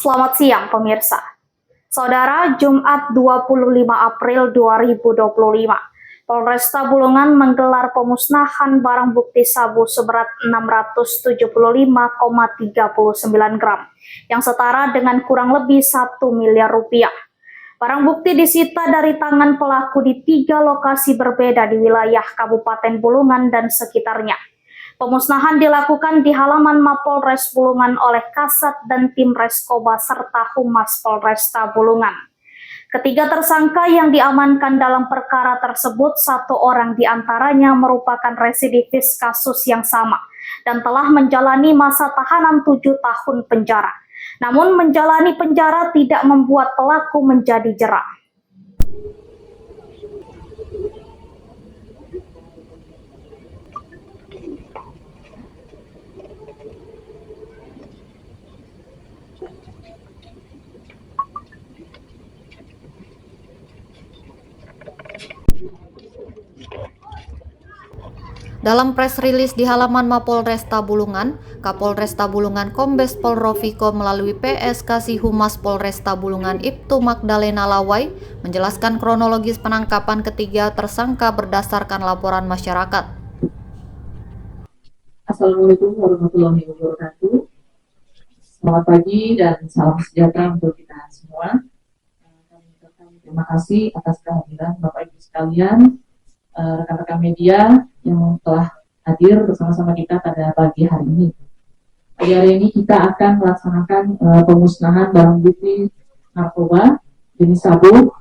Selamat siang pemirsa. Saudara, Jumat 25 April 2025, Polresta Bulungan menggelar pemusnahan barang bukti sabu seberat 675,39 gram yang setara dengan kurang lebih 1 miliar rupiah. Barang bukti disita dari tangan pelaku di 3 lokasi berbeda di wilayah Kabupaten Bulungan dan sekitarnya. Pemusnahan dilakukan di halaman Mapolres Bulungan oleh Kasat dan tim Reskoba serta Humas Polresta Bulungan. Ketiga tersangka yang diamankan dalam perkara tersebut, 1 orang diantaranya merupakan residivis kasus yang sama dan telah menjalani masa tahanan 7 tahun penjara. Namun menjalani penjara tidak membuat pelaku menjadi jera. Dalam press release di halaman Mapolresta Bulungan, Kapolresta Bulungan Kombes Pol Rofiko melalui PS Kasih Humas Polresta Bulungan Ibtu Magdalena Lawai menjelaskan kronologis penangkapan ketiga tersangka berdasarkan laporan masyarakat. Assalamualaikum warahmatullahi wabarakatuh. Selamat pagi dan salam sejahtera untuk kita semua. Kami ucapkan terima kasih atas kehadiran Bapak Ibu sekalian, rekan-rekan media yang telah hadir bersama-sama kita pada pagi hari ini. Pagi hari ini kita akan melaksanakan pemusnahan barang bukti narkoba jenis sabu,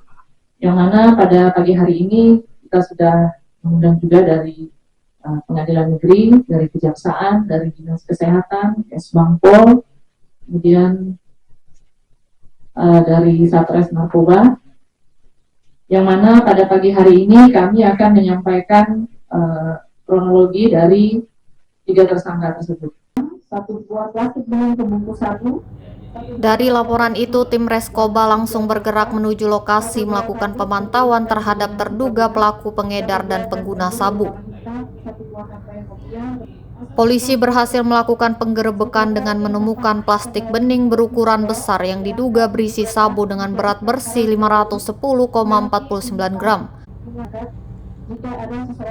yang mana pada pagi hari ini kita sudah mengundang juga dari Pengadilan Negeri, dari Kejaksaan, dari Dinas Kesehatan, Kesbangpol, kemudian dari Satres Narkoba, yang mana pada pagi hari ini kami akan menyampaikan kronologi dari 3 tersangka tersebut. 1 buah plastik dengan pembungkus sabu. Dari laporan itu, tim Reskoba langsung bergerak menuju lokasi melakukan pemantauan terhadap terduga pelaku pengedar dan pengguna sabu. Polisi berhasil melakukan penggerebekan dengan menemukan plastik bening berukuran besar yang diduga berisi sabu dengan berat bersih 510,49 gram.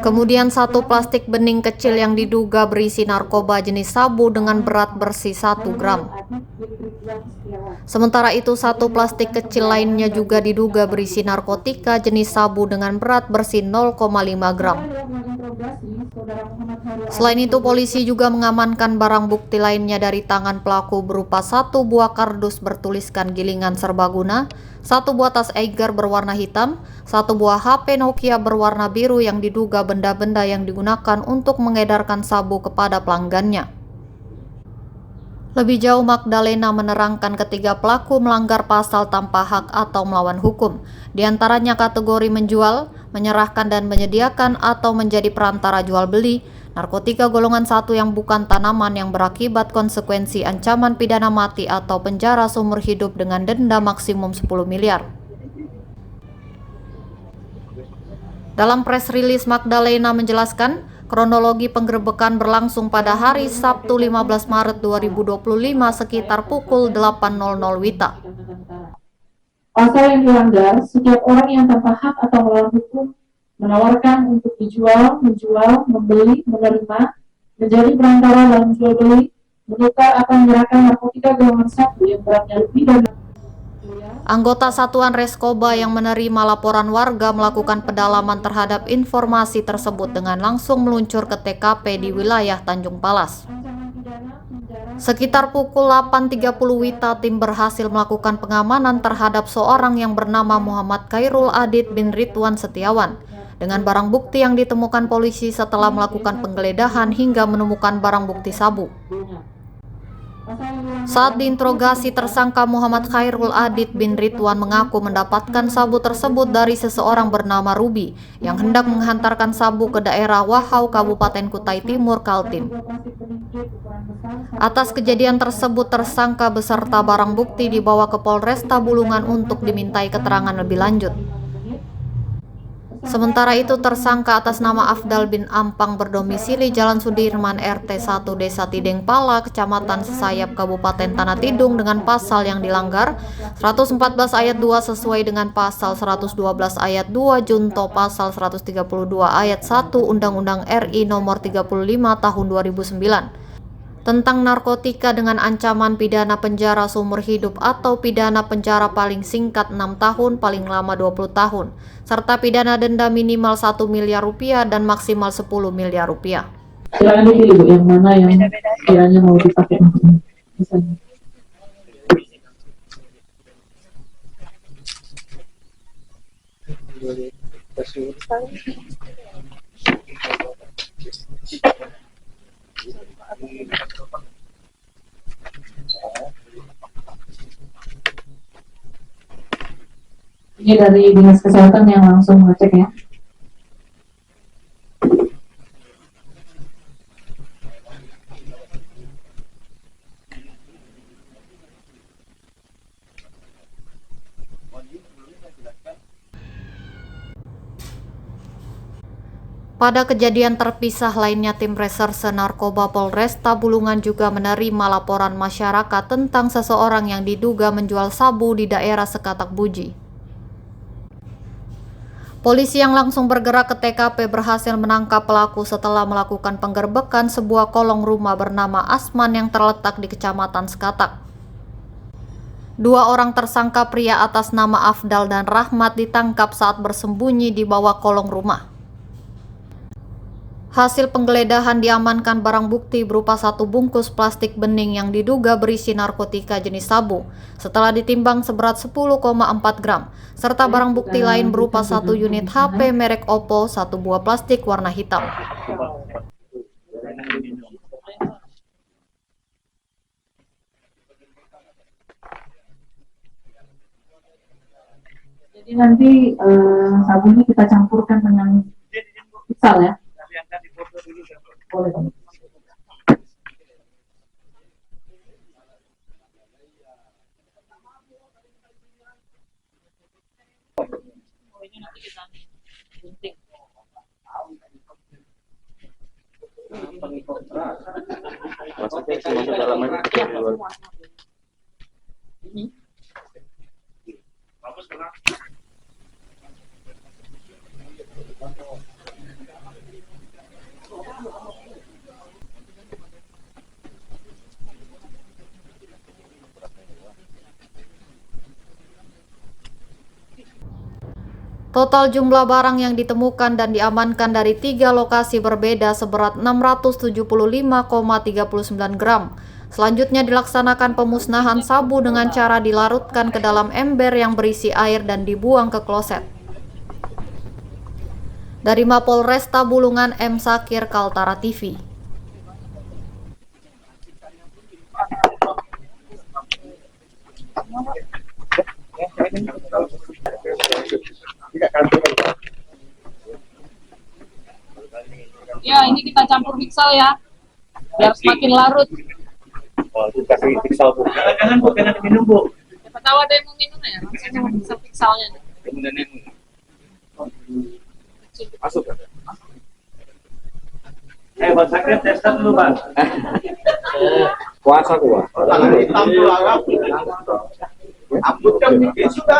Kemudian 1 plastik bening kecil yang diduga berisi narkoba jenis sabu dengan berat bersih 1 gram. Sementara itu 1 plastik kecil lainnya juga diduga berisi narkotika jenis sabu dengan berat bersih 0,5 gram. Selain itu, polisi juga mengamankan barang bukti lainnya dari tangan pelaku berupa 1 buah kardus bertuliskan Gilingan Serbaguna, 1 buah tas Eiger berwarna hitam, 1 buah HP Nokia berwarna biru yang diduga benda-benda yang digunakan untuk mengedarkan sabu kepada pelanggannya. Lebih jauh, Magdalena menerangkan ketiga pelaku melanggar pasal tanpa hak atau melawan hukum, diantaranya kategori menjual, menyerahkan dan menyediakan atau menjadi perantara jual beli, narkotika golongan 1 yang bukan tanaman yang berakibat konsekuensi ancaman pidana mati atau penjara seumur hidup dengan denda maksimum 10 miliar. Dalam press release, Magdalena menjelaskan, kronologi penggerebekan berlangsung pada hari Sabtu 15 Maret 2025 sekitar pukul 8.00 WITA. Pasal yang dilanggar, setiap orang yang tanpa hak atau melawan hukum menawarkan untuk dijual, menjual, membeli, menerima, menjadi perantara dalam jual beli, menukar atau menyerahkan narkotika golongan 1 yang beratnya lebih dari. Anggota Satuan Reskoba yang menerima laporan warga melakukan pendalaman terhadap informasi tersebut dengan langsung meluncur ke TKP di wilayah Tanjung Palas. Sekitar pukul 8.30 WITA, tim berhasil melakukan pengamanan terhadap seorang yang bernama Muhammad Khairul Adit bin Ridwan Setiawan dengan barang bukti yang ditemukan polisi setelah melakukan penggeledahan hingga menemukan barang bukti sabu. Saat diinterogasi, tersangka Muhammad Khairul Adit bin Ridwan mengaku mendapatkan sabu tersebut dari seseorang bernama Ruby yang hendak menghantarkan sabu ke daerah Wahau, Kabupaten Kutai Timur, Kaltim. Atas kejadian tersebut, tersangka beserta barang bukti dibawa ke Polresta Bulungan untuk dimintai keterangan lebih lanjut. Sementara itu, tersangka atas nama Afdal bin Ampang berdomisili Jalan Sudirman RT 1 Desa Tidengpala, Kecamatan Sesayap, Kabupaten Tanah Tidung dengan pasal yang dilanggar 114 ayat 2 sesuai dengan pasal 112 ayat 2 junto pasal 132 ayat 1 Undang-Undang RI nomor 35 tahun 2009 tentang narkotika dengan ancaman pidana penjara seumur hidup atau pidana penjara paling singkat 6 tahun paling lama 20 tahun serta pidana denda minimal 1 miliar rupiah dan maksimal 10 miliar rupiah. Silakan dipilih Bu, yang mana yang kiranya mau dipakai misalnya. Ini dari Dinas Kesehatan yang langsung mengecek ya. Pada kejadian terpisah lainnya, tim reserse narkoba Polresta Bulungan juga menerima laporan masyarakat tentang seseorang yang diduga menjual sabu di daerah Sekatak Buji. Polisi yang langsung bergerak ke TKP berhasil menangkap pelaku setelah melakukan penggerbekan sebuah kolong rumah bernama Asman yang terletak di Kecamatan Sekatak. Dua orang tersangka pria atas nama Afdal dan Rahmat ditangkap saat bersembunyi di bawah kolong rumah. Hasil penggeledahan diamankan barang bukti berupa 1 bungkus plastik bening yang diduga berisi narkotika jenis sabu setelah ditimbang seberat 10,4 gram, serta barang bukti lain berupa 1 unit HP merek Oppo, 1 buah plastik warna hitam. Jadi nanti sabunnya kita campurkan dengan piksel ya. Boleh. Total jumlah barang yang ditemukan dan diamankan dari 3 lokasi berbeda seberat 675,39 gram. Selanjutnya dilaksanakan pemusnahan sabu dengan cara dilarutkan ke dalam ember yang berisi air dan dibuang ke kloset. Dari Mapolresta Bulungan, M. Sakir, Kaltara TV. Ya, ini kita campur piksel ya, biar semakin larut. Oh, itu kasih piksel Bu. Jangan Bu, jangan minum Bu. Siapa tahu ada yang mau minum ya, langsung campur pikselnya. Kemudian yang masuk kan? Bang Sakit teskan dulu Bang. Puasa gua. Ambut kan bikin suka